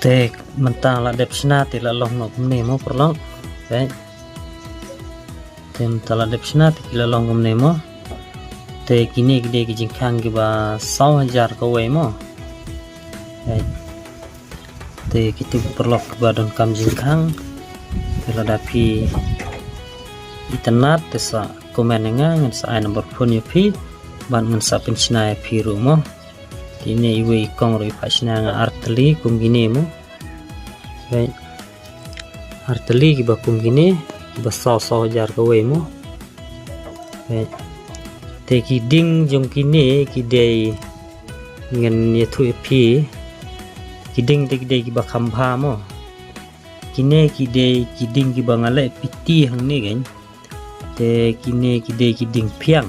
te mentang la dep sna te la long ngom ne mo perlo te mentang la dep sna te la long ngom ne mo te kini gede ki jingkang ki ba 100,000 ko we mo te kita perlo ke ba don kam jingkang te la dapi internet te sa komen nga ngan sa nomor phone yu pi ban ngan sa pensna pi ru mo ini iwe kong roi pasna nga arteli kum gini mo baik arteli ki ba kum gini ba 100,000 ko we mo baik te ki ding jong kini ki dei ngan ye thu pi ki ding te ki dei ki ba kham pha mo kine ki dei ki ding ki ba ngale piti hang ni gen te kine ki dei ki ding piang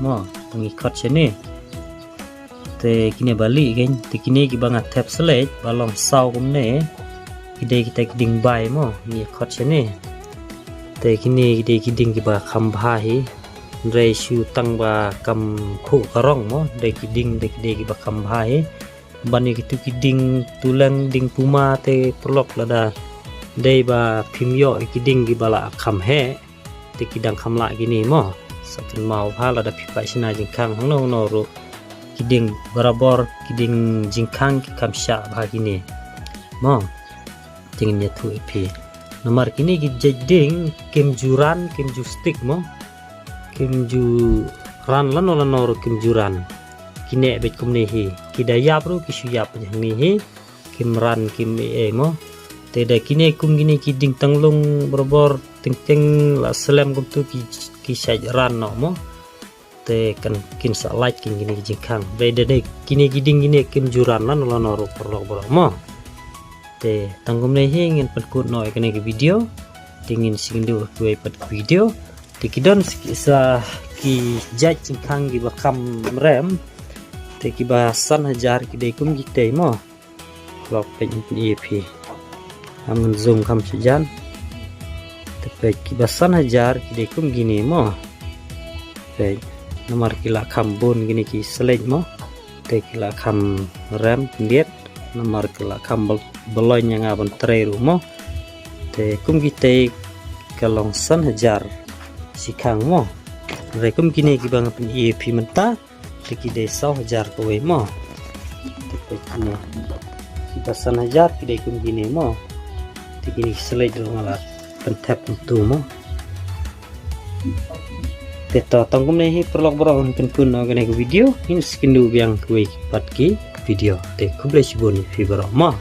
mo pengikot sini te kini balik kan te kini ki bang tap select balong sau kum ne ide kita kiding bai mo ni khot sini te kini ide kiding ki ba kham bhai rei shu tang ba kam khu karong mo de kiding de ki ba kham bhai bani ki tu kiding tulang ding puma te prolok lada de ba phimyo kiding ki bala kham he te kidang kham la gini mo sakin mau phala da pipai sina jingkang hang no ro kiding barabor kiding jingkang ki kamsha bhagini mo tingnya tu ip nomor kini ki jeding kimjuran kimju stick mo kimju ran lan ola nor kimjuran kine bet kumne hi kidaya pro kisuyap ni hi kimran kim mo te da kine kum gini kiding tanglung barabor ting la selam kum tu ki sai ran no mo te kan kin sa like kin gini jingkang beda deh kini giding gini kim juran lan lo noro perlo mo te tanggum ne hingin penkut no ikane ke video tingin sindu kuai pet video tikidon sa ki jaj jingkang gi bakam rem te ki bahasan hajar ki dei kum gite mo lok pen ep amun zoom kam sejan te pe ki bahasan hajar ki dei kum gini mo pe nomor kila kham bon gini ki selej mo te kila kham rem biet nomor kila kham beloy nga bon trei ru mo te kum gite kalong 1,000 sikang mo re kum gini ki bang pen ep menta te ki de 100,000 ko we mo te pe kini ki ba 1,000 ki de kum gini mo te kini selej ru ngala pen tap tu mo Teta tangkum nehi perlok beron kun video ini skindu biang kui patki video te kublai siboni fi berama